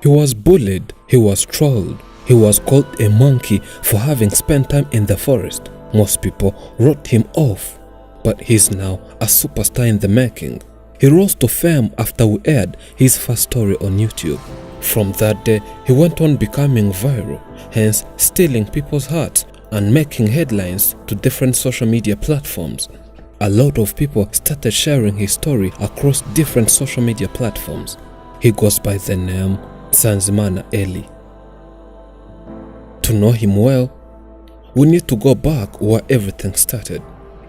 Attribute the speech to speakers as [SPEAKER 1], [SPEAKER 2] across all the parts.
[SPEAKER 1] He was bullied, he was trolled, he was called a monkey for having spent time in the forest. Most people wrote him off, but he's now a superstar in the making. He rose to fame after we aired his first story on YouTube. From that day, he went on becoming viral, hence stealing people's hearts and making headlines to different social media platforms. A lot of people started sharing his story across different social media platforms. He goes by the name Nsanzimana Eli. To know him well, we need to go back where everything started.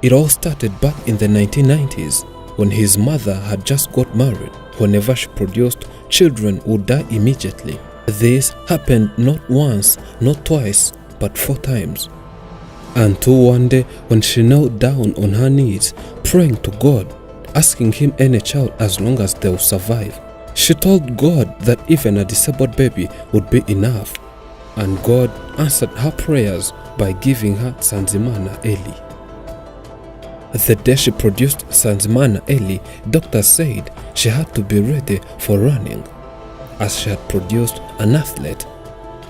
[SPEAKER 1] It all started back in the 1990s when his mother had just got married. Whenever she produced, children would die immediately. This happened not once, not twice, but 4 times. Until one day when she knelt down on her knees, praying to God, asking him any child as long as they will survive. She told God that even a disabled baby would be enough, and God answered her prayers by giving her Nsanzimana Eli. The day she produced Nsanzimana Eli, doctors said she had to be ready for running, as she had produced an athlete.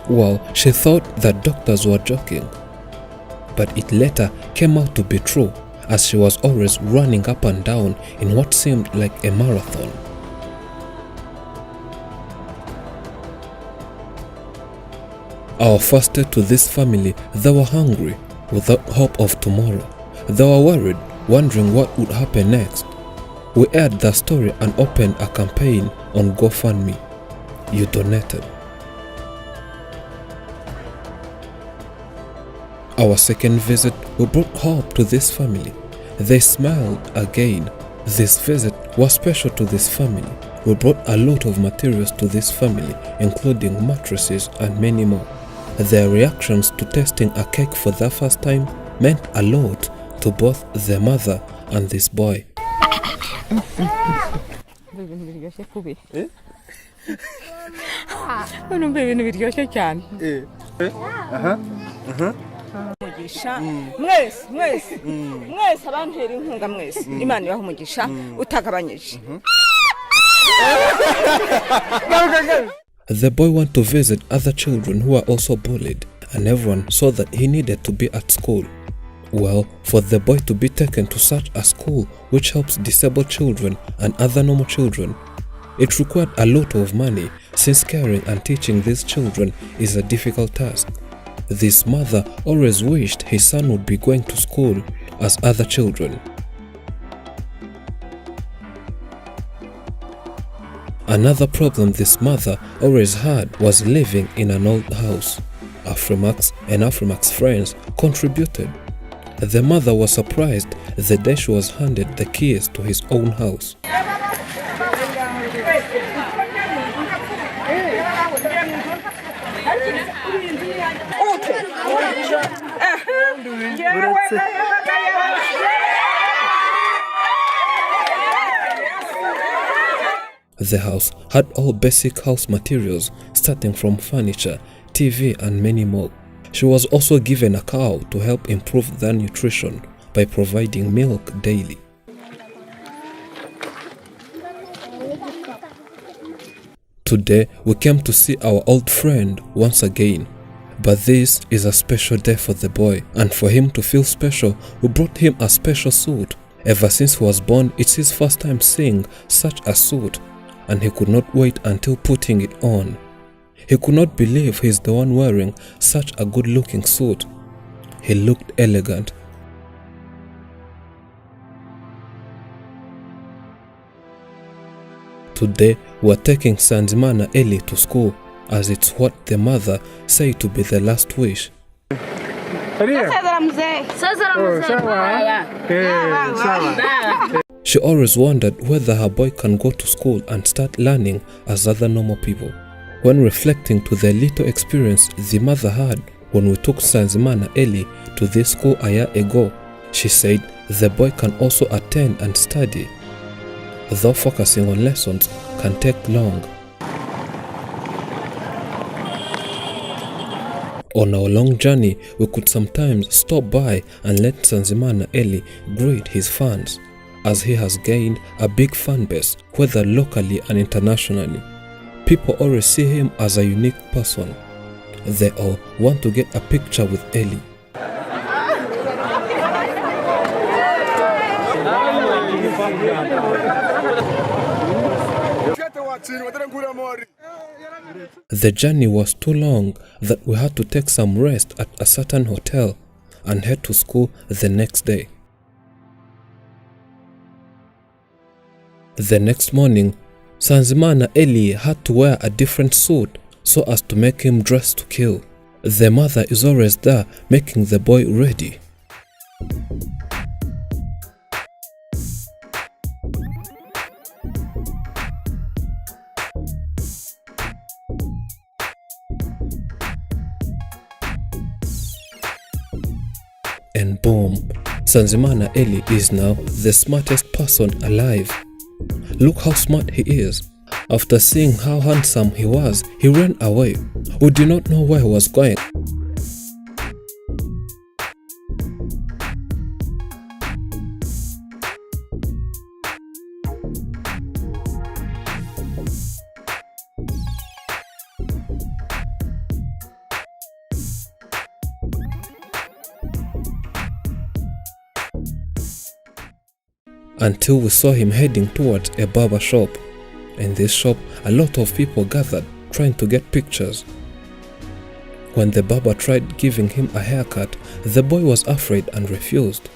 [SPEAKER 1] Well, she thought that doctors were joking, but it later came out to be true, as she was always running up and down in what seemed like a marathon. Our first day to this family, they were hungry, without hope of tomorrow. They were worried, wondering what would happen next. We aired the story and opened a campaign on GoFundMe. You donated. Our second visit, we brought hope to this family. They smiled again. This visit was special to this family. We brought a lot of materials to this family, including mattresses and many more. Their reactions to tasting a cake for the first time meant a lot to both the mother and this boy. The boy went to visit other children who were also bullied, and everyone saw that he needed to be at school. Well, for the boy to be taken to such a school which helps disabled children and other normal children, it required a lot of money, since caring and teaching these children is a difficult task. This mother always wished his son would be going to school as other children. Another problem this mother always had was living in an old house. Afrimax and Afrimax friends contributed. The mother was surprised the day she was handed the keys to his own house. The house had all basic house materials, starting from furniture, TV and many more. She was also given a cow to help improve their nutrition by providing milk daily. Today we came to see our old friend once again, but this is a special day for the boy, and for him to feel special, we brought him a special suit. Ever since he was born, it's his first time seeing such a suit, and he could not wait until putting it on. He could not believe he's the one wearing such a good-looking suit. He looked elegant. Today, we're taking Nsanzimana Eli to school, as it's what the mother said to be the last wish. She always wondered whether her boy can go to school and start learning as other normal people. When reflecting to the little experience the mother had when we took Nsanzimana Eli to this school a year ago, she said the boy can also attend and study, though focusing on lessons can take long. On our long journey, we could sometimes stop by and let Nsanzimana Eli greet his fans, as he has gained a big fan base, whether locally and internationally. People always see him as a unique person. They all want to get a picture with Ellie. The journey was too long that we had to take some rest at a certain hotel and head to school the next day. The next morning, Sanzimana Ellie had to wear a different suit so as to make him dress to kill. The mother is always there making the boy ready. And boom, Sanzimana Ellie is now the smartest person alive. Look how smart he is. After seeing how handsome he was, he ran away. We do not know where he was going. Until we saw him heading towards a barber shop. In this shop, a lot of people gathered trying to get pictures. When the barber tried giving him a haircut, the boy was afraid and refused.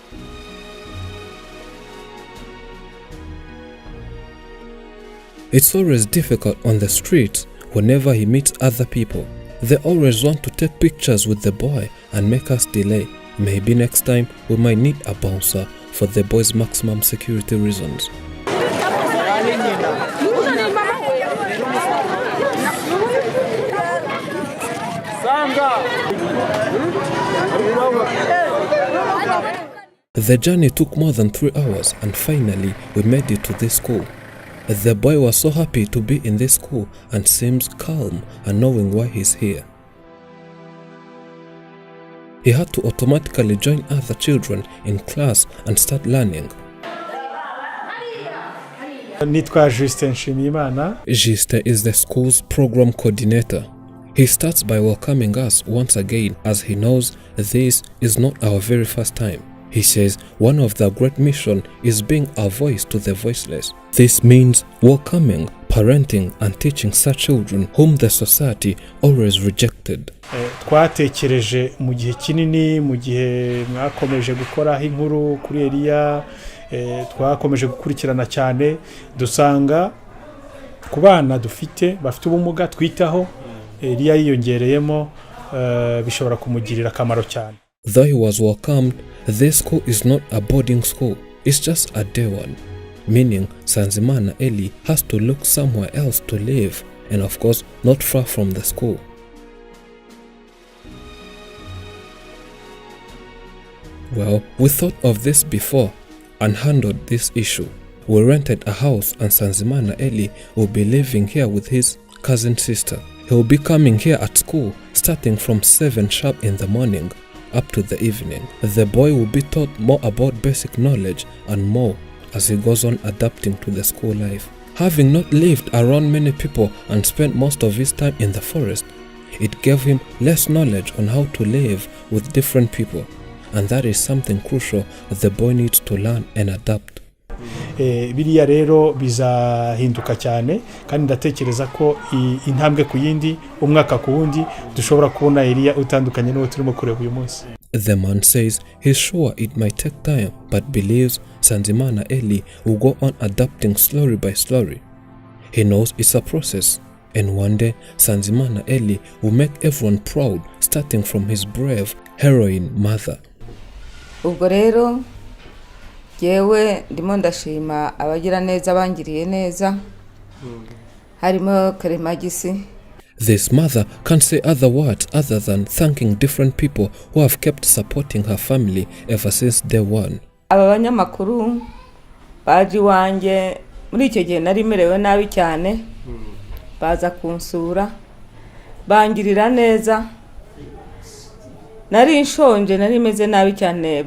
[SPEAKER 1] It's always difficult on the streets whenever he meets other people. They always want to take pictures with the boy and make us delay. Maybe next time we might need a bouncer for the boy's maximum security reasons. The journey took more than 3 hours and finally we made it to this school. The boy was so happy to be in this school and seems calm and knowing why he's here. He had to automatically join other children in class and start learning. Juste is the school's program coordinator. He starts by welcoming us once again as he knows this is not our very first time. He says one of the great mission is being a voice to the voiceless. This means welcoming, parenting and teaching such children whom the society always rejected.
[SPEAKER 2] Twatekereje mu gihe kinini mu gihe mwakomeje gukora inkuru kuri Elia, twakomeje gukurikirana cyane dusanga ku bana dufite bafite ubumuga twitaho Elia yiyongereyemo bishobora kumugirira akamaro cyane.
[SPEAKER 1] Though he was welcomed, this school is not a boarding school, it's just a day one. Meaning Sanzimana Ellie has to look somewhere else to live, and of course not far from the school. Well, we thought of this before and handled this issue. We rented a house and Sanzimana Ellie will be living here with his cousin sister. He will be coming here at school starting from 7 sharp in the morning up to the evening. The boy will be taught more about basic knowledge and more as he goes on adapting to the school life. Having not lived around many people and spent most of his time in the forest, it gave him less knowledge on how to live with different people, and that is something crucial the boy needs to learn and adapt.
[SPEAKER 2] Biriya rero bizahinduka cyane kandi ndatekereza ko intambwe ku yindi umwaka ku wundi dushobora kubona Elia utandukanye n'uwo turimo kureba uyu munsi.
[SPEAKER 1] The man says he's sure it might take time but believes Sanzimana Ellie will go on adapting slowly by slowly. He knows it's a process and one day Sanzimana Ellie will make everyone proud starting from his brave heroine mother.
[SPEAKER 3] Ubwo rero yewe ndimo ndashima abagira neza bangiriye neza harimo Karemagisi.
[SPEAKER 1] This mother can't say other words other than thanking different people who have kept supporting her family ever since day one.
[SPEAKER 3] Aba banyamakuru baji wanjye muri icyo gihe nari merewe nabi cyane baza kunsura bangirira neza nari nshonje nari meze nabi cyane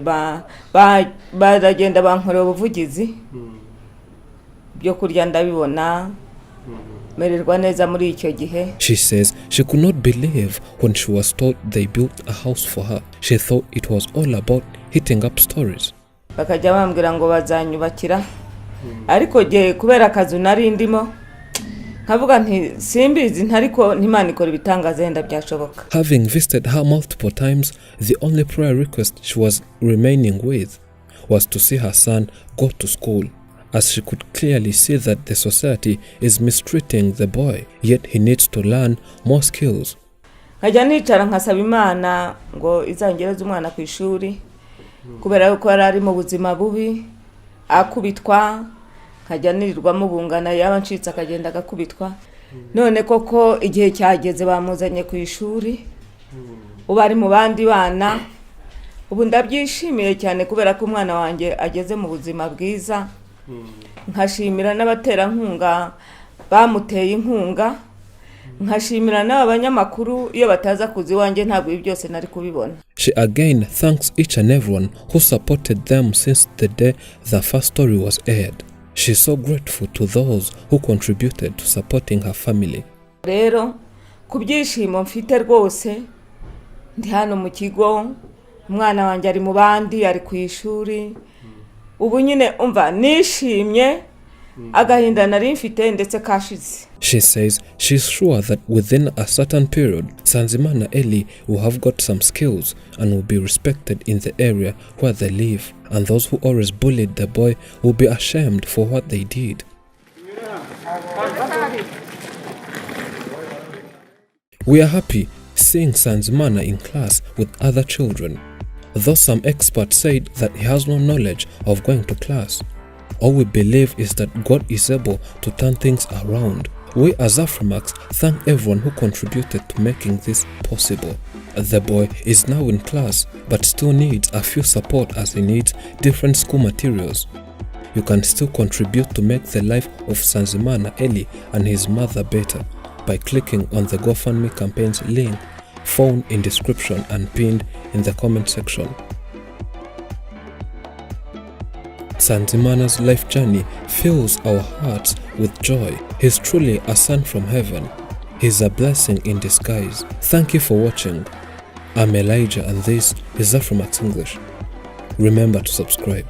[SPEAKER 3] baragenda bankorera ubuvugizi byo kurya ndabibona mererwa neza muri icyo gihe.
[SPEAKER 1] She says she could not believe when she was told they built a house for her. She thought it was all about hitting up stories.
[SPEAKER 3] Bakajya bambwira ngo bazanyubakira, ariko je kubera akazi nari ndimo nkavuga nti simbizi ntariko ntimana ikora ibitangaza yenda byashoboka.
[SPEAKER 1] Having visited her multiple times, the only prayer request she was remaining with was to see her son go to school, as she could clearly see that the society is mistreating the boy, yet he needs to learn more skills.
[SPEAKER 3] Nkajya nicara nkasaba Imana ngo izangereze umwana ku ishuri, kubera yuko yari ari mu buzima bubi, akubitwa, nkajya nirirwamo bungana, yaba ncitse akagenda agakubitwa. None koko igihe cyageze bamuzanye ku ishuri, ubu ari mu bandi bana. Ubu ndabyishimiye cyane kubera ko umwana wanjye ageze mu buzima bwiza. Nkashimira n'abaterankunga bamuteye inkunga, nkashimira n'abanyamakuru iyo bataza kuzi wanjye ntabwo ibi byose nari kubibona.
[SPEAKER 1] She again thanks each and everyone who supported them since the day the first story was aired. She is so grateful to those who contributed to supporting her family.
[SPEAKER 3] Rero kubyishimo mfite rwose, ndi hano mu kigo, umwana wanjye ari mu bandi, ari ku ishuri. Ubu nyine umva nishimye, agahinda nari mfite ndetse kashize.
[SPEAKER 1] She says she's sure that within a certain period, Sanzimana Eli will have got some skills and will be respected in the area where they live, and those who always bullied the boy will be ashamed for what they did. We are happy seeing Sanzimana in class with other children, though some experts said that he has no knowledge of going to class. All we believe is that God is able to turn things around. We as Afrimax thank everyone who contributed to making this possible. The boy is now in class but still needs a few support as he needs different school materials. You can still contribute to make the life of Sanzimana Eli and his mother better by clicking on the GoFundMe campaign's link found in description and pinned in the comment section. Sanzimana's life journey fills our hearts with joy. He's truly a son from heaven. He's a blessing in disguise. Thank you for watching. I'm Elijah and this is Afrimax English. Remember to subscribe.